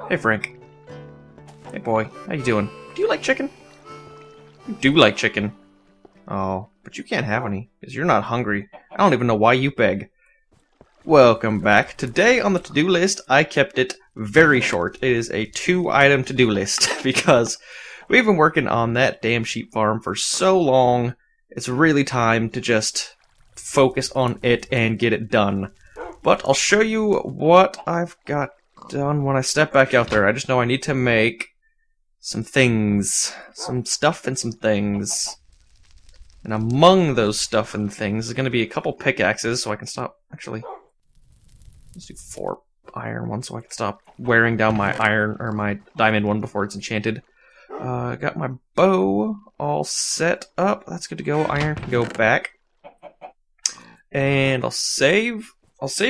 Hey, Frank. Hey, boy. How you doing? Do you like chicken? You do like chicken. Oh, but you can't have any, because you're not hungry. I don't even know why you beg. Welcome back. Today on the to-do list, I kept it very short. It is a 2-item to-do list, because we've been working on that damn sheep farm for so long, it's really time to just focus on it and get it done. But I'll show you what I've got done when I step back out there. I just know I need to make some things. Some stuff and some things. And among those stuff and things is going to be a couple pickaxes, so I can stop... Actually, let's do 4 iron ones, so I can stop wearing down my iron, or my diamond one before it's enchanted. Got my bow all set up. That's good to go. Iron can go back. And I'll save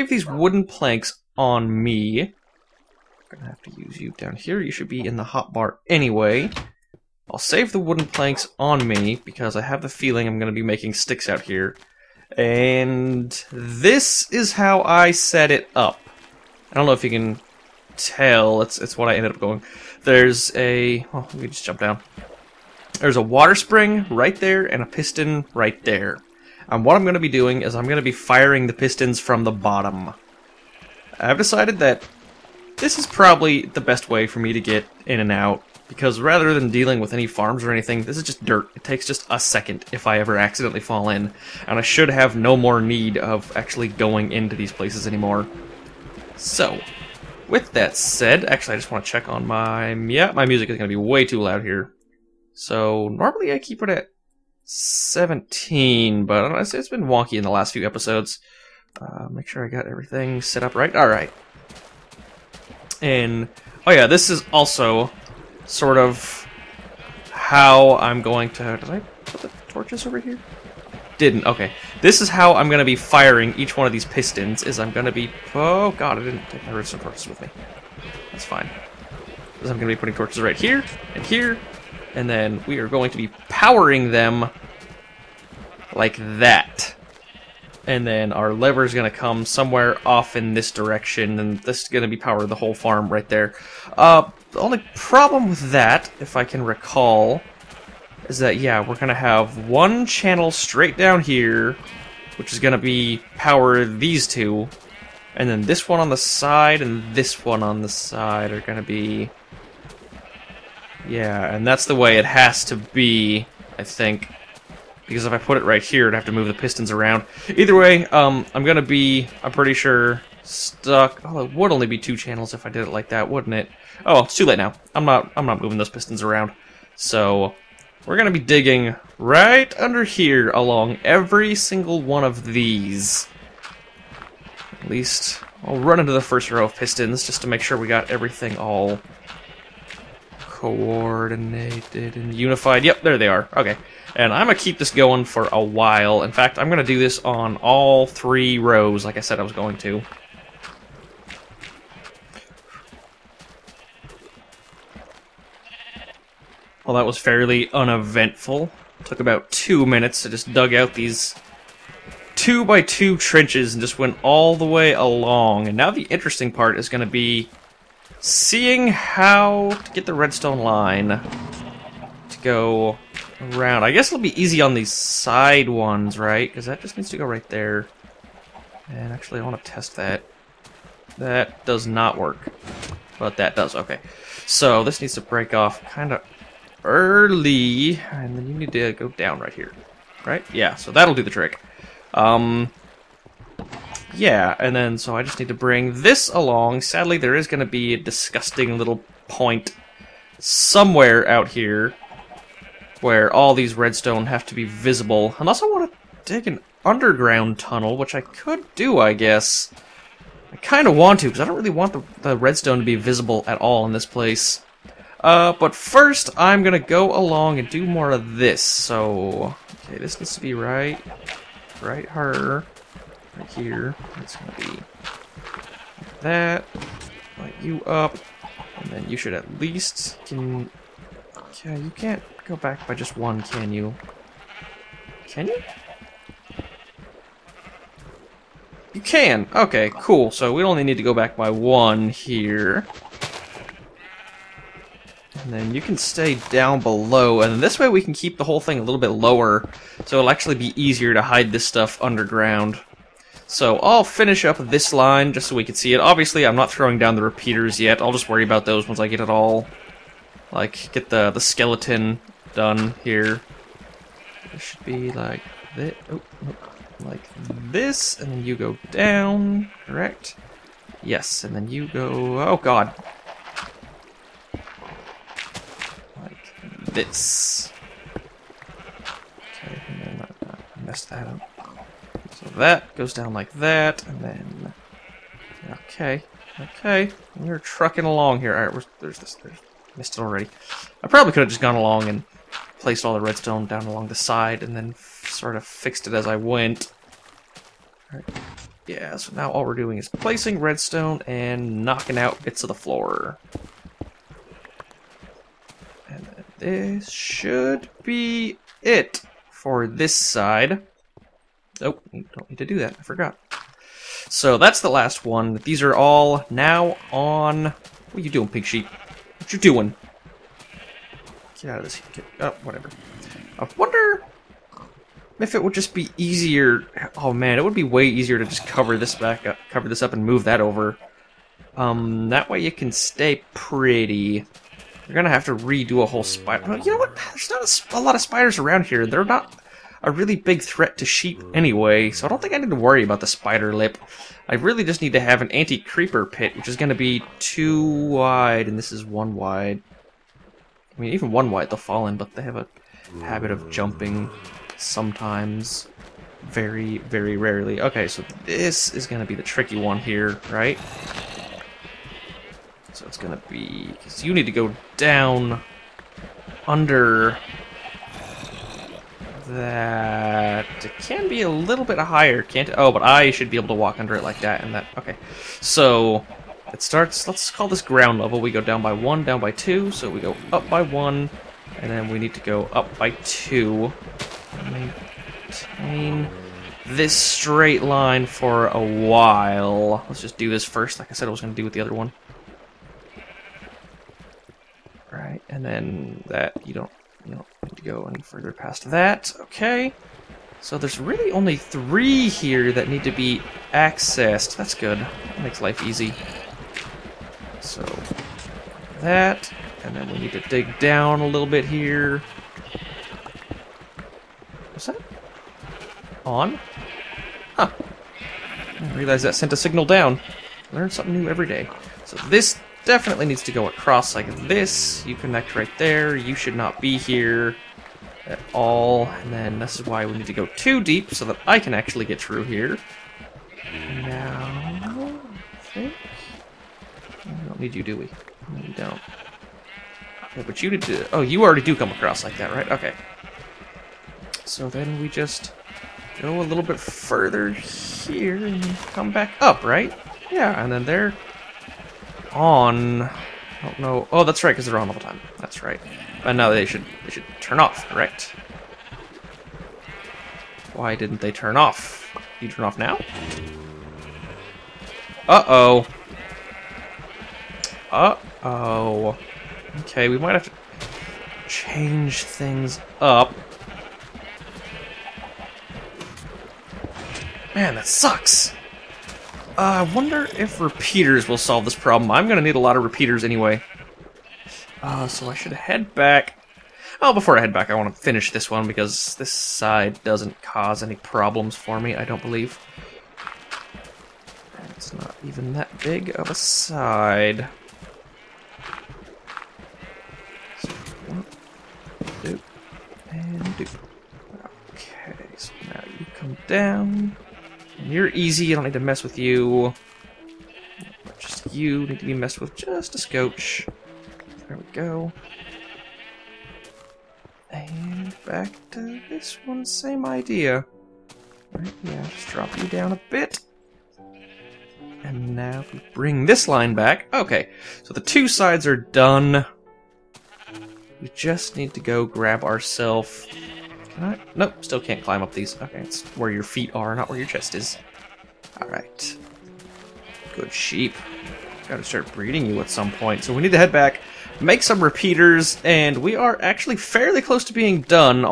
these wooden planks on me. I'm gonna have to use you down here. You should be in the hotbar anyway. I'll save the wooden planks on me, because I have the feeling I'm going to be making sticks out here. And this is how I set it up. I don't know if you can tell, it's what I ended up going. There's a... oh, let me just jump down. There's a water spring right there, and a piston right there. And what I'm going to be doing is I'm going to be firing the pistons from the bottom. I've decided that this is probably the best way for me to get in and out. Because rather than dealing with any farms or anything, this is just dirt. It takes just a second if I ever accidentally fall in. And I should have no more need of actually going into these places anymore. So, with that said, actually I just want to check on my... yeah, my music is going to be way too loud here. So, normally I keep it at 17, but it's been wonky in the last few episodes. Make sure I got everything set up right. Alright. And, oh yeah, this is also... sort of how I'm going to... did I put the torches over here? Didn't. Okay. This is how I'm going to be firing each one of these pistons, is I'm going to be... oh god, I didn't take my redstone torches with me. That's fine. Because I'm going to be putting torches right here, and then we are going to be powering them like that. And then our lever is going to come somewhere off in this direction, and this is going to be power the whole farm right there. The only problem with that, if I can recall, is that, yeah, we're going to have one channel straight down here, which is going to be power these two, and then this one on the side and this one on the side are going to be... yeah, and that's the way it has to be, I think. Because if I put it right here, I'd have to move the pistons around. Either way, I'm gonna be, I'm pretty sure, stuck. Oh, it would only be 2 channels if I did it like that, wouldn't it? Oh, it's too late now. I'm not moving those pistons around. So, we're gonna be digging right under here along every single one of these. At least, I'll run into the first row of pistons just to make sure we got everything all coordinated and unified. Yep, there they are. Okay. And I'm going to keep this going for a while. In fact, I'm going to do this on all 3 rows, like I said I was going to. Well, that was fairly uneventful. Took about 2 minutes to just dug out these 2x2 trenches and just went all the way along. And now the interesting part is going to be seeing how to get the redstone line to go around. I guess it'll be easy on these side ones, right? Because that just needs to go right there. And actually, I want to test that. That does not work. But that does, okay. So, this needs to break off kind of early. And then you need to go down right here. Right? Yeah, so that'll do the trick. Yeah, and then, so I just need to bring this along. Sadly, there is going to be a disgusting little point somewhere out here where all these redstone have to be visible. Unless I want to dig an underground tunnel, which I could do, I guess. I kind of want to, because I don't really want the redstone to be visible at all in this place. But first, I'm going to go along and do more of this. So, okay, this needs to be right here. It's going to be like that. Light you up. And then you should at least... yeah, you can't go back by just one, can you? Can you? You can. Okay, cool. So we only need to go back by 1 here. And then you can stay down below, and this way we can keep the whole thing a little bit lower, so it'll actually be easier to hide this stuff underground. So I'll finish up this line just so we can see it. Obviously, I'm not throwing down the repeaters yet. I'll just worry about those once I get it all, like, get the skeleton done here. It should be like this. Oh, like this, and then you go down, correct? Yes, and then you go, oh god. Like this. Okay, and then I messed that up. So that goes down like that, and then, okay, we're trucking along here. Alright, there's missed it already. I probably could have just gone along and placed all the redstone down along the side, and then sort of fixed it as I went. Alright. Yeah, so now all we're doing is placing redstone and knocking out bits of the floor. And then this should be it for this side. Oh, you don't need to do that, I forgot. So that's the last one. These are all now on... What are you doing, pig sheep? What you doing? Get out of this. Oh, whatever. I wonder if it would just be easier. Oh man, it would be way easier to just cover this up and move that over. That way you can stay pretty. You're gonna have to redo a whole spider. Well, you know what? There's not a lot of spiders around here. They're not a really big threat to sheep anyway, so I don't think I need to worry about the spider lip. I really just need to have an anti-creeper pit, which is gonna be 2 wide, and this is 1 wide. I mean, even 1 wide they'll fall in, but they have a habit of jumping sometimes. Very, very rarely. Okay, so this is going to be the tricky one here, right? So it's going to be... because you need to go down under that. It can be a little bit higher, can't it? Oh, but I should be able to walk under it like that and that. Okay, so... it starts, let's call this ground level. We go down by 1, down by 2, so we go up by 1, and then we need to go up by 2. Maintain this straight line for a while. Let's just do this first, like I said I was going to do with the other one. Right, and then that, you don't need to go any further past that. Okay. So there's really only 3 here that need to be accessed. That's good. That makes life easy. So, that, and then we need to dig down a little bit here. What's that? On? Huh. I didn't realize that sent a signal down. Learn something new every day. So this definitely needs to go across like this. You connect right there. You should not be here at all. And then this is why we need to go 2 deep so that I can actually get through here. Now, I think... we don't need you, do we? No, we don't. Okay, but you need to... oh, you already do come across like that, right? Okay. So then we just go a little bit further here and come back up, right? Yeah, and then they're on... I don't know... oh, that's right, because they're on all the time. That's right. And now they should turn off, correct? Why didn't they turn off? You turn off now? Uh-oh. Uh-oh. Okay, we might have to change things up. Man, that sucks. I wonder if repeaters will solve this problem. I'm gonna need a lot of repeaters anyway. So I should head back. Oh, before I head back, I want to finish this one because this side doesn't cause any problems for me, I don't believe. It's not even that big of a side. So, 1, 2, and 2. Okay, so now you come down. And you're easy, I don't need to mess with you. Just you need to be messed with just a scotch. There we go. And back to this one, same idea. Right, yeah, just drop you down a bit. And now we bring this line back. Okay, so the 2 sides are done. We just need to go grab ourselves... can I? Nope, still can't climb up these. Okay, it's where your feet are, not where your chest is. Alright. Good sheep. Gotta start breeding you at some point. So we need to head back, make some repeaters, and we are actually fairly close to being done.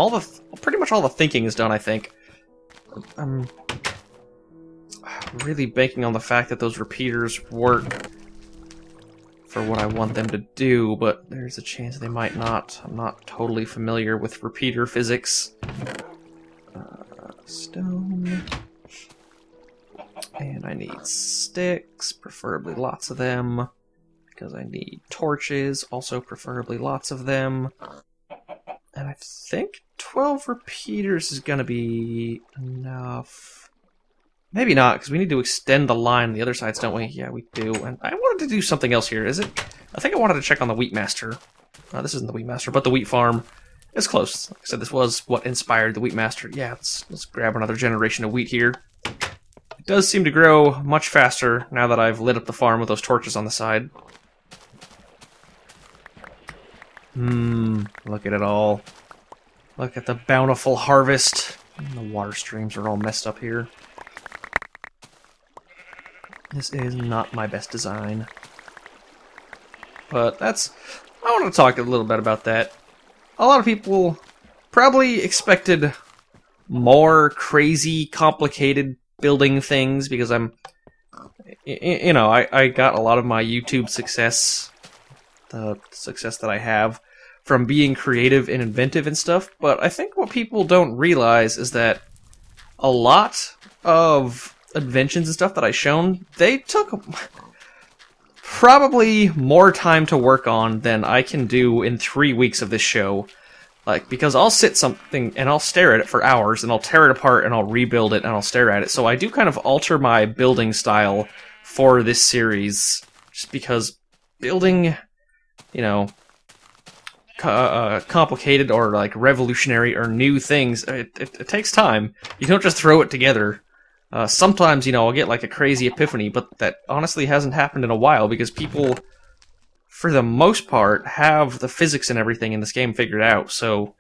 Pretty much all the thinking is done, I think. I'm really banking on the fact that those repeaters work for what I want them to do, but there's a chance they might not. I'm not totally familiar with repeater physics. Stone. And I need sticks, preferably lots of them, because I need torches, also preferably lots of them. And I think 12 repeaters is going to be enough. Maybe not, because we need to extend the line on the other sides, don't we? Yeah, we do. And I wanted to do something else here, is it? I think I wanted to check on the Wheat Master. This isn't the Wheat Master, but the Wheat Farm. It's close. Like I said, this was what inspired the Wheat Master. Yeah, let's grab another generation of wheat here. It does seem to grow much faster now that I've lit up the farm with those torches on the side. Look at it all. Look at the bountiful harvest. The water streams are all messed up here. This is not my best design. But I want to talk a little bit about that. A lot of people probably expected more crazy, complicated building things because I got a lot of my YouTube success, the success that I have, from being creative and inventive and stuff. But I think what people don't realize is that a lot of inventions and stuff that I've shown, they took probably more time to work on than I can do in 3 weeks of this show. Like, because I'll sit something and I'll stare at it for hours and I'll tear it apart and I'll rebuild it and I'll stare at it. So I do kind of alter my building style for this series just because building, complicated or like revolutionary or new things, it takes time. You don't just throw it together. Sometimes, I'll get like a crazy epiphany, but that honestly hasn't happened in a while because people, for the most part, have the physics and everything in this game figured out. So,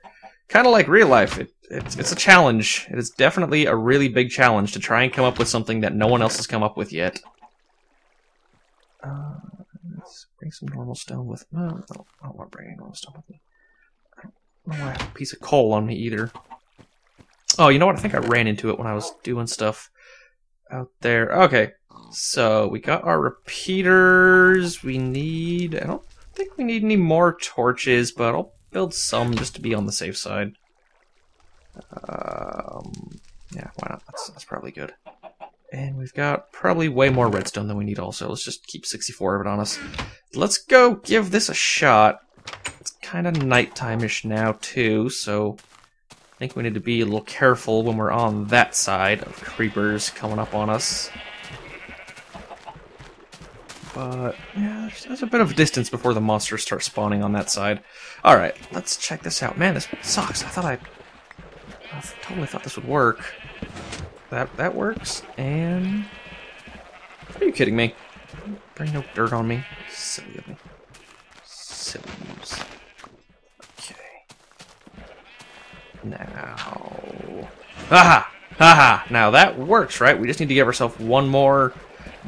kind of like real life, it's a challenge. It is definitely a really big challenge to try and come up with something that no one else has come up with yet. Let's bring some normal stone with me. No, I don't want to bring any normal stone with me. I don't know why I have a piece of coal on me either. Oh, you know what? I think I ran into it when I was doing stuff out there. Okay, so we got our repeaters. I don't think we need any more torches, but I'll build some just to be on the safe side. Yeah, why not? That's probably good. And we've got probably way more redstone than we need also. Let's just keep 64 of it on us. Let's go give this a shot. It's kind of nighttime-ish now, too, so I think we need to be a little careful when we're on that side of creepers coming up on us. But, yeah, there's a bit of a distance before the monsters start spawning on that side. Alright, let's check this out. Man, this sucks. I totally thought this would work. That works, and... Are you kidding me? Bring no dirt on me. Silly of me. Silly moves. Okay. Now... Aha! Haha! Now that works, right? We just need to give ourselves one more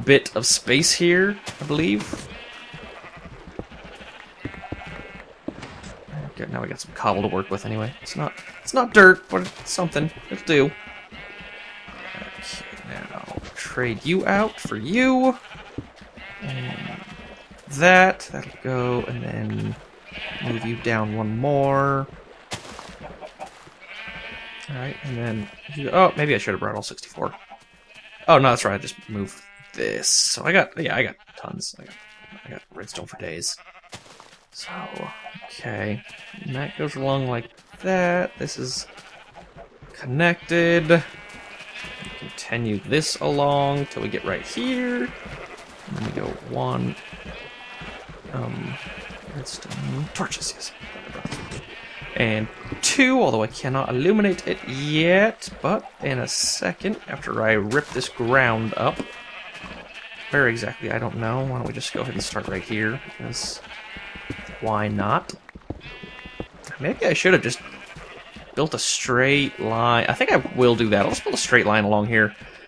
bit of space here, I believe. Okay, now we got some cobble to work with anyway. It's not dirt, but it's something. It'll do. Okay, now trade you out for you. And that'll go, and then move you down one more. Alright, and then oh, maybe I should have brought all 64. Oh no, that's right, I just moved this. So I got tons. I got redstone for days. So, okay. And that goes along like that. This is connected. Continue this along till we get right here. And then we go one. Redstone torches, yes. And two, although I cannot illuminate it yet, but in a second, after I rip this ground up. Where exactly, I don't know. Why don't we just go ahead and start right here, because why not? Maybe I should have just built a straight line. I think I will do that. I'll just build a straight line along here.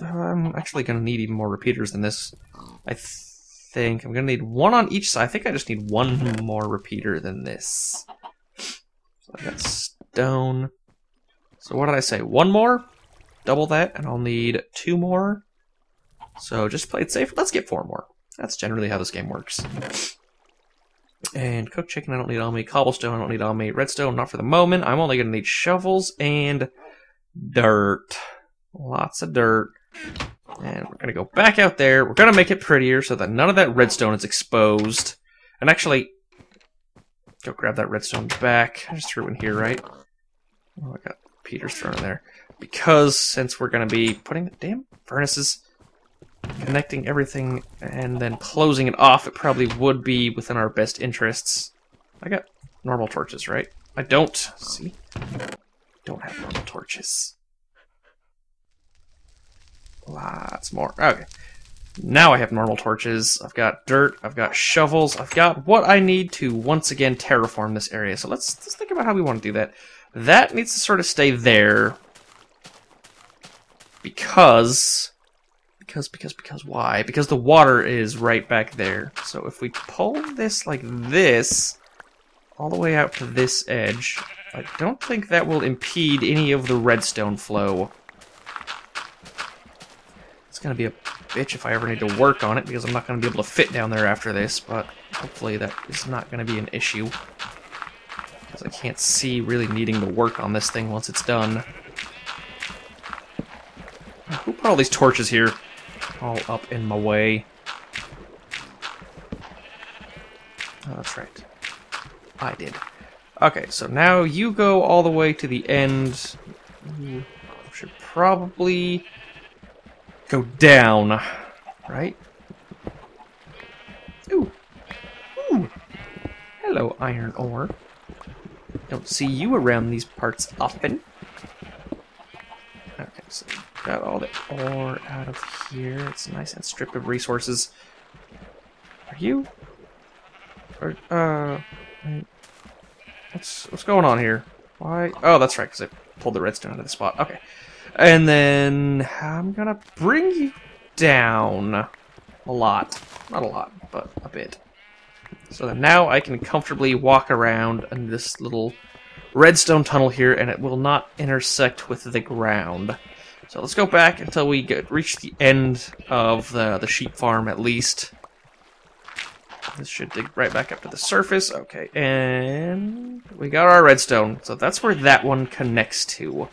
I'm actually going to need even more repeaters than this. I think I'm going to need one on each side. I think I just need one more repeater than this. So I got stone. So what did I say? One more? Double that, and I'll need 2 more. So just play it safe. Let's get 4 more. That's generally how this game works. And cooked chicken I don't need on me. Cobblestone I don't need on me. Redstone not for the moment. I'm only going to need shovels and dirt. Lots of dirt. And we're going to go back out there. We're going to make it prettier so that none of that redstone is exposed. And actually, go grab that redstone back. I just threw it in here, right? Oh, I got Peter's thrown in there. Because since we're going to be putting, damn, furnaces, connecting everything and then closing it off, it probably would be within our best interests. I got normal torches, right? I don't. See? Don't have normal torches. Lots more. Okay. Now I have normal torches. I've got dirt. I've got shovels. I've got what I need to once again terraform this area. So let's think about how we want to do that. That needs to sort of stay there. Because why? Because the water is right back there. So if we pull this like this, all the way out to this edge, I don't think that will impede any of the redstone flow. It's going to be a bitch if I ever need to work on it, because I'm not going to be able to fit down there after this, but hopefully that is not going to be an issue. Because I can't see really needing to work on this thing once it's done. Who put all these torches here? All up in my way. Oh, that's right. I did. Okay, so now you go all the way to the end. You should probably go down, right? Ooh. Ooh. Hello, iron ore. Don't see you around these parts often. Okay, so got all the ore out of here. It's nice and stripped of resources. Are you? Or, what's going on here? Why? Oh, that's right, because I pulled the redstone out of the spot. Okay. And then I'm gonna bring you down a lot. Not a lot, but a bit. So that now I can comfortably walk around in this little redstone tunnel here, and it will not intersect with the ground. So let's go back until we reach the end of the sheep farm, at least. This should dig right back up to the surface. Okay, and we got our redstone. So that's where that one connects to.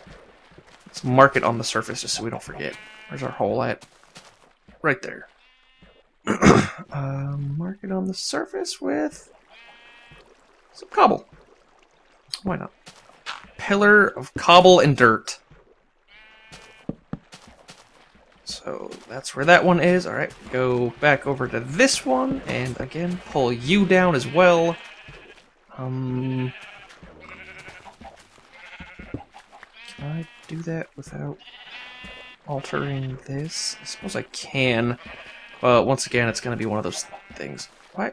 Let's mark it on the surface just so we don't forget. Where's our hole at? Right there. Mark it on the surface with some cobble. Why not? Pillar of cobble and dirt. So that's where that one is. Alright, go back over to this one, and again, pull you down as well. Can I do that without altering this? I suppose I can. But once again, it's going to be one of those things. Why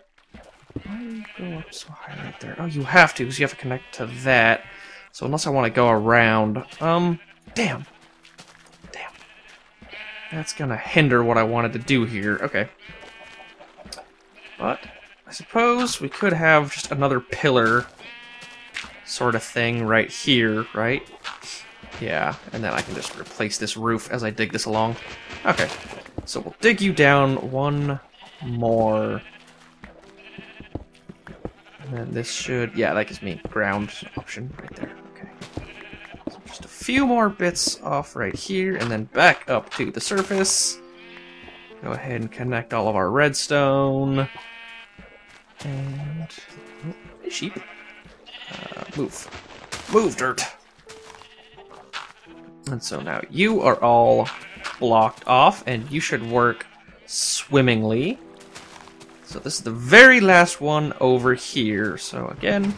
do you go up so high right there? Oh, you have to, because you have to connect to that. So unless I want to go around... Damn. That's going to hinder what I wanted to do here. Okay. But I suppose we could have just another pillar sort of thing right here, right? Yeah, and then I can just replace this roof as I dig this along. Okay. So we'll dig you down one more. And then this should... Yeah, that gives me ground option right there. Okay. So just a few more bits off right here, and then back up to the surface. Go ahead and connect all of our redstone. And... Oh, hey, sheep. Move. Move, dirt! And so now you are all blocked off, and you should work swimmingly. So this is the very last one over here. So again,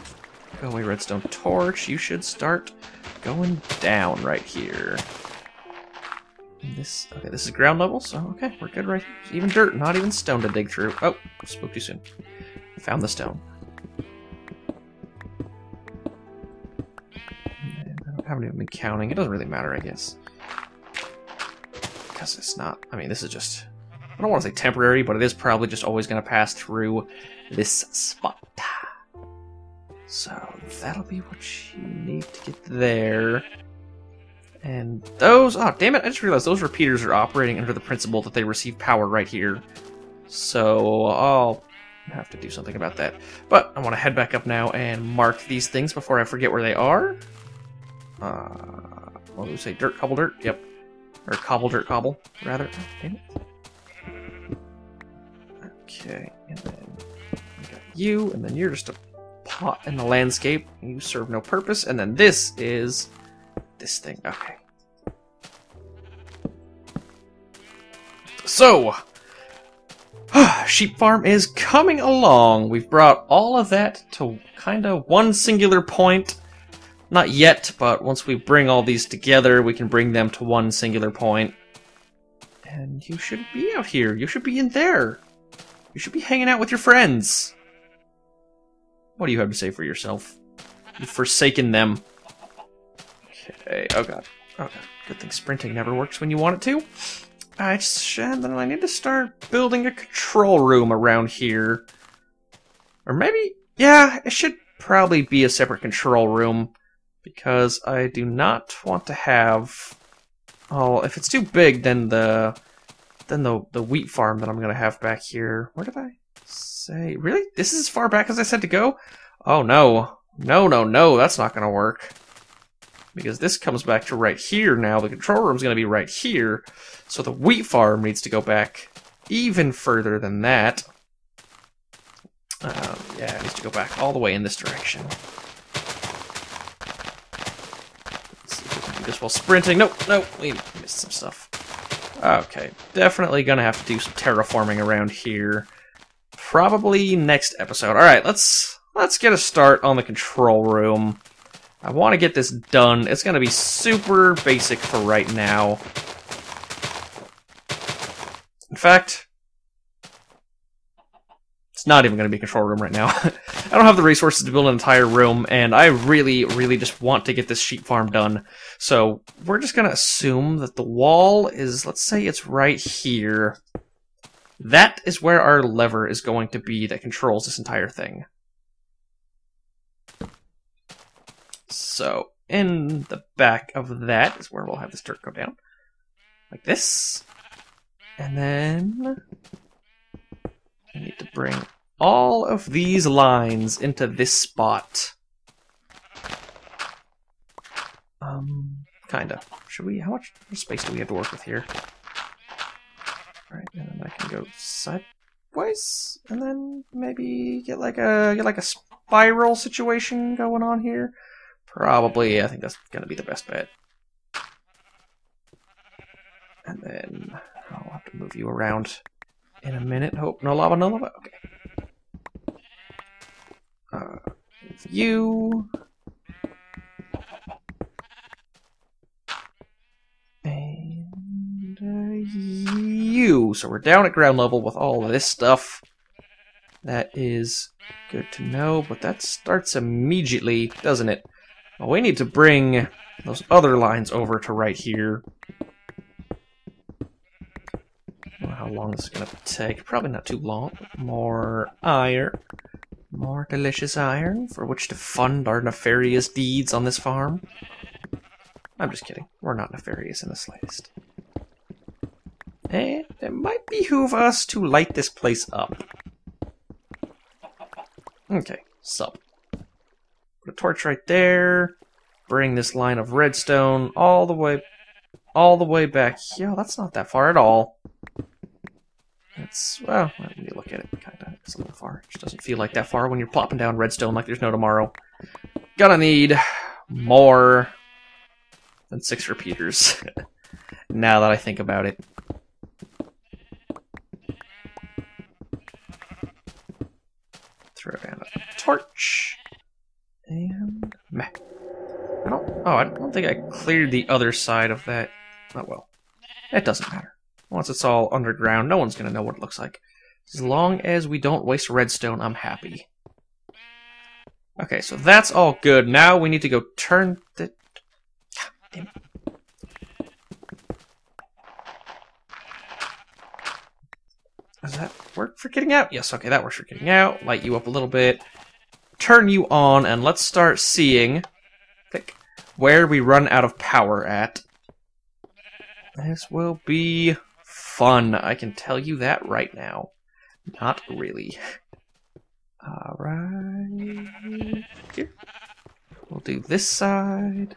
go away redstone torch. You should start going down right here. And this is ground level, so okay, we're good right here. Even dirt, not even stone to dig through. Oh, spoke too soon. Found the stone. And I haven't even been counting. It doesn't really matter, I guess. because it's not... I mean, this is just... I don't want to say temporary, but it is probably just always going to pass through this spot. So that'll be what you need to get there. And those... Oh, damn it, I just realized those repeaters are operating under the principle that they receive power right here. So I'll have to do something about that. But I want to head back up now and mark these things before I forget where they are. What do we say? Dirt, cobble, dirt? Yep. Or cobble, dirt, cobble, rather. Oh, damn it. Okay, and then we got you, and then you're just a pot in the landscape. You serve no purpose, and then this is this thing. Okay. So, sheep farm is coming along. We've brought all of that to kind of one singular point. Not yet, but once we bring all these together, we can bring them to one singular point. And you should be out here. You should be in there. You should be hanging out with your friends. What do you have to say for yourself? You've forsaken them. Okay, oh god. Oh god. Good thing sprinting never works when you want it to. And then I need to start building a control room around here. Or maybe, yeah, it should probably be a separate control room. Because I do not want to have... Oh, if it's too big, then the wheat farm that I'm going to have back here... Where did I say? Really? This is as far back as I said to go? Oh, no. No, no, no, that's not going to work. Because this comes back to right here now. The control room's going to be right here. So the wheat farm needs to go back even further than that. Yeah, it needs to go back all the way in this direction. Just while sprinting. Nope, nope, we missed some stuff. Okay, definitely gonna have to do some terraforming around here. Probably next episode. Alright, let's get a start on the control room. I want to get this done. It's gonna be super basic for right now. In fact, it's not even gonna be a control room right now. I don't have the resources to build an entire room, and I really, really just want to get this sheep farm done. So we're just going to assume that the wall is, let's say it's right here. That is where our lever is going to be that controls this entire thing. So in the back of that is where we'll have this dirt go down. Like this. And then I need to bring all of these lines into this spot. Kinda. Should we? How much space do we have to work with here? Alright, and then I can go sideways, and then maybe get like a spiral situation going on here. Probably, I think that's gonna be the best bet. And then I'll have to move you around in a minute. Hope no lava, no lava. Okay. You and you. So we're down at ground level with all of this stuff. That is good to know, but that starts immediately, doesn't it? Well, we need to bring those other lines over to right here. I don't know how long this is going to take. Probably not too long. More iron. More delicious iron for which to fund our nefarious deeds on this farm. I'm just kidding. We're not nefarious in the slightest. And it might behoove us to light this place up. Okay, sup. Put a torch right there. Bring this line of redstone all the way back. Yeah, that's not that far at all. It's, well, when you look at it, kinda, it's a little far. It just doesn't feel like that far when you're plopping down redstone like there's no tomorrow. Gonna need more than 6 repeaters. Now that I think about it. Throw down a torch. And meh. I don't think I cleared the other side of that. Oh well. It doesn't matter. Once it's all underground, no one's going to know what it looks like. As long as we don't waste redstone, I'm happy. Okay, so that's all good. Now we need to go turn the... Damn it. Does that work for getting out? Yes, okay, that works for getting out. Light you up a little bit. Turn you on, and let's start seeing where we run out of power at. This will be fun. I can tell you that right now. Not really. Right here. We'll do this side.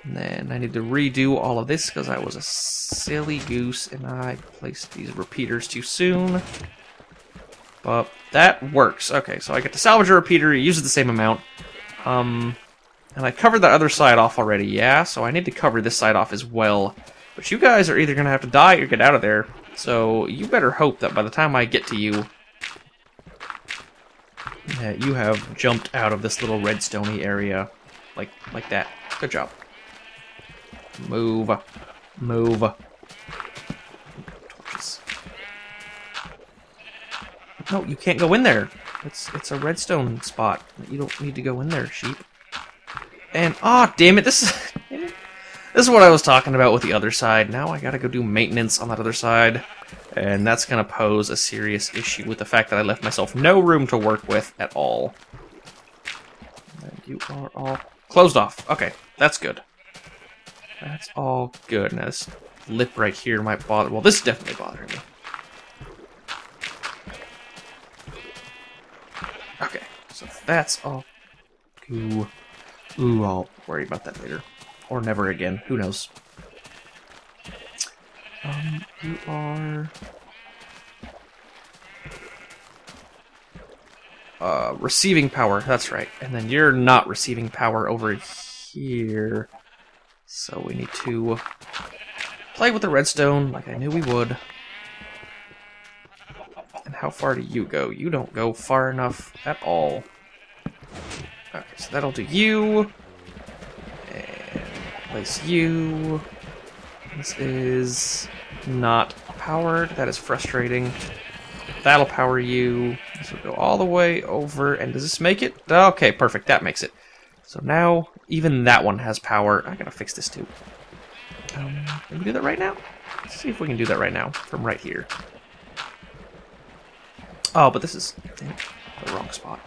And then I need to redo all of this because I was a silly goose and I placed these repeaters too soon. But that works. Okay, so I get to salvage a repeater, it uses the same amount. And I covered the other side off already, yeah? So I need to cover this side off as well. But you guys are either going to have to die or get out of there. So you better hope that by the time I get to you, that you have jumped out of this little redstone-y area. Like that. Good job. Move. Move. Torches. No, you can't go in there. It's a redstone spot. You don't need to go in there, sheep. And, aw, damn it, this is what I was talking about with the other side. Now I gotta go do maintenance on that other side. And that's gonna pose a serious issue with the fact that I left myself no room to work with at all. And you are all closed off. Okay, that's good. That's all good. Now this lip right here might bother. Well, this is definitely bothering me. Okay, so that's all. Ooh, I'll worry about that later. Or never again. Who knows? You are... receiving power. That's right. And then you're not receiving power over here. So we need to play with the redstone like I knew we would. And how far do you go? You don't go far enough at all. Okay, so that'll do you. And place you. This is not powered. That is frustrating. That'll power you. This will go all the way over. And does this make it? Okay, perfect. That makes it. So now, even that one has power. I gotta fix this too. Can we do that right now? Let's see if we can do that right now, from right here. Oh, but this is the wrong spot.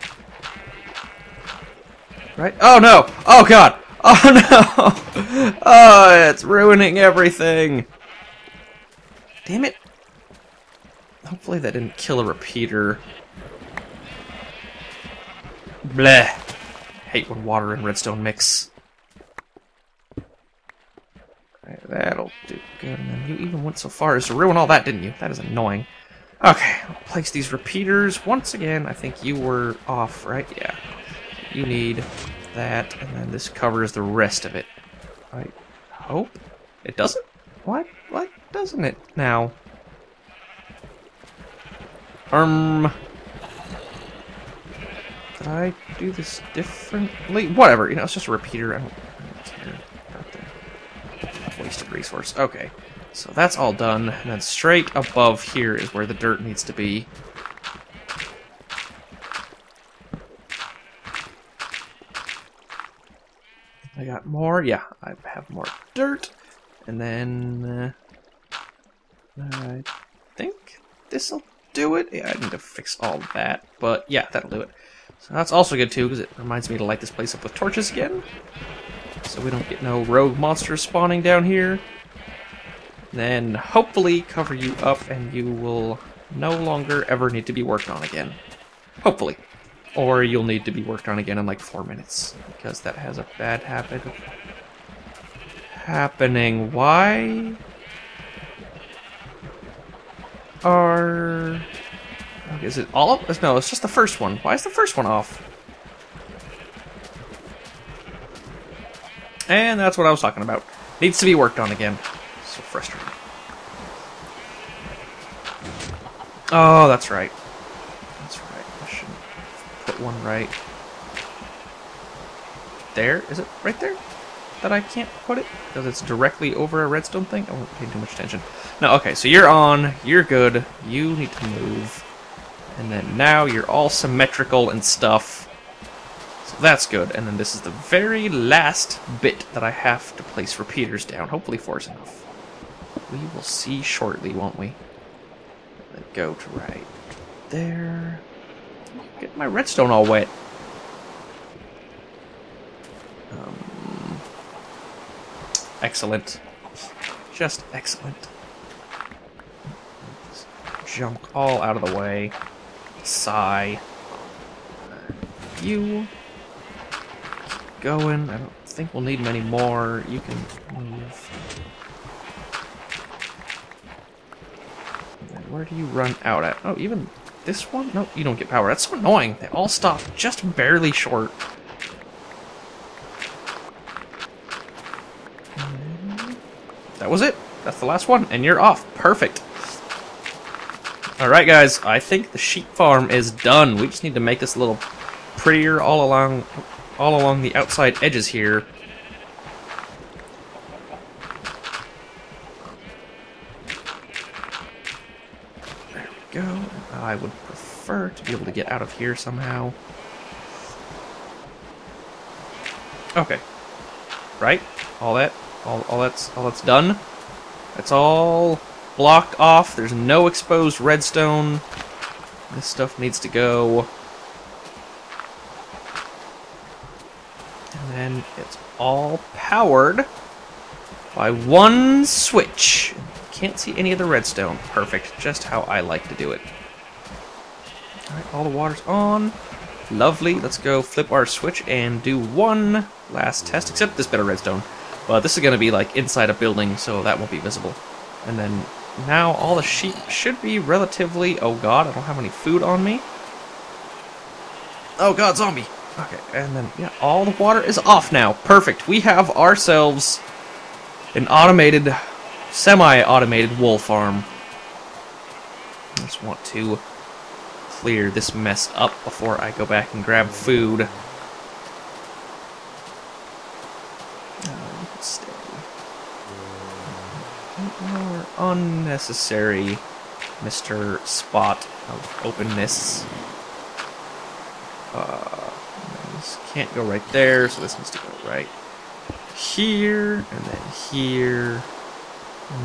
Right? Oh no! Oh god! Oh no! Oh, it's ruining everything! Damn it! Hopefully that didn't kill a repeater. Bleh. Hate when water and redstone mix. Right, that'll do good. And then you even went so far as to ruin all that, didn't you? That is annoying. Okay, I'll place these repeaters. Once again, I think you were off, right? Yeah. You need that, and then this covers the rest of it. I hope it doesn't. What doesn't it now? Did I do this differently? Whatever, you know, it's just a repeater. I don't care about the wasted resource. Okay, so that's all done, and then straight above here is where the dirt needs to be. I got more. Yeah, I have more dirt. And then I think this'll do it. Yeah, I need to fix all that. But yeah, that'll do it. So that's also good too, because it reminds me to light this place up with torches again. So we don't get no rogue monsters spawning down here. Then hopefully cover you up and you will no longer ever need to be worked on again. Hopefully. Or you'll need to be worked on again in like 4 minutes. Because that has a bad habit of happening. Why are... Is it all of us? No, it's just the first one. Why is the first one off? And that's what I was talking about. Needs to be worked on again. So frustrating. Oh, that's right. That's right. I shouldn't put one right there. Is it right there? That I can't put it? Because it's directly over a redstone thing? I won't pay too much attention. No, okay, so you're on. You're good. You need to move. And then now you're all symmetrical and stuff. So that's good. And then this is the very last bit that I have to place repeaters down. Hopefully 4 is enough. We will see shortly, won't we? then go to right there. Get my redstone all wet. Excellent. Just excellent. Junk all out of the way. Sigh. You. Keep going. I don't think we'll need many more. You can move. And where do you run out at? Oh, even this one? No, you don't get power. That's so annoying. They all stop just barely short. That was it. That's the last one, and you're off. Perfect. Alright, guys. I think the sheep farm is done. We just need to make this a little prettier all along the outside edges here. There we go. I would prefer to be able to get out of here somehow. Okay. Right? All that's done. That's all blocked off. There's no exposed redstone. This stuff needs to go. And then it's all powered by one switch. Can't see any of the redstone. Perfect. Just how I like to do it. Alright, all the water's on. Lovely. Let's go flip our switch and do one last test, except this bit of redstone. But this is going to be like inside a building, so that won't be visible. And then now all the sheep should be relatively... Oh god, I don't have any food on me. Oh god, zombie! Okay, and then, yeah, all the water is off now. Perfect. We have ourselves an automated, semi-automated wool farm. I just want to clear this mess up before I go back and grab food. Stay. More unnecessary, Mr. Spot of openness. This can't go right there, so this needs to go right here, and then here,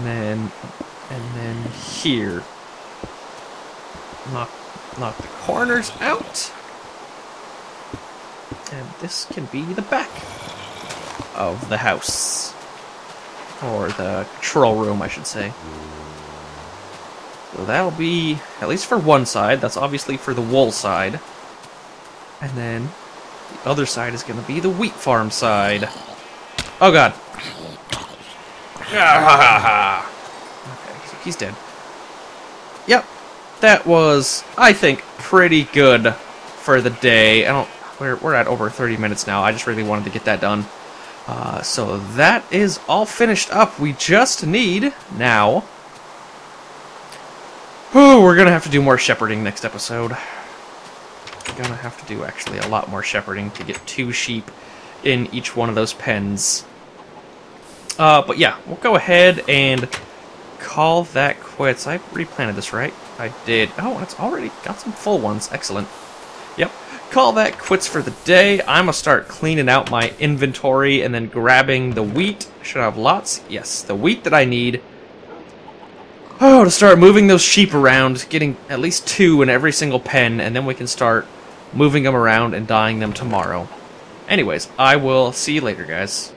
and then here. Knock the corners out, and this can be the back of the house, or the control room, I should say. So that'll be, at least for one side, that's obviously for the wool side. And then the other side is going to be the wheat farm side. Oh god. Okay, so he's dead. Yep, that was, I think, pretty good for the day. We're at over 30 minutes now. I just really wanted to get that done. So that is all finished up. We just need now. Oh, we're gonna have to do more shepherding next episode. Gonna have to do actually a lot more shepherding to get 2 sheep in each one of those pens. But yeah, we'll go ahead and call that quits. I replanted this, right? I did. Oh, it's already got some full ones. Excellent. Yep. Call that quits for the day. I'm gonna start cleaning out my inventory and then grabbing the wheat. Should I have lots? Yes, the wheat that I need. Oh, to start moving those sheep around, getting at least 2 in every single pen, and then we can start moving them around and dyeing them tomorrow. Anyways, I will see you later, guys.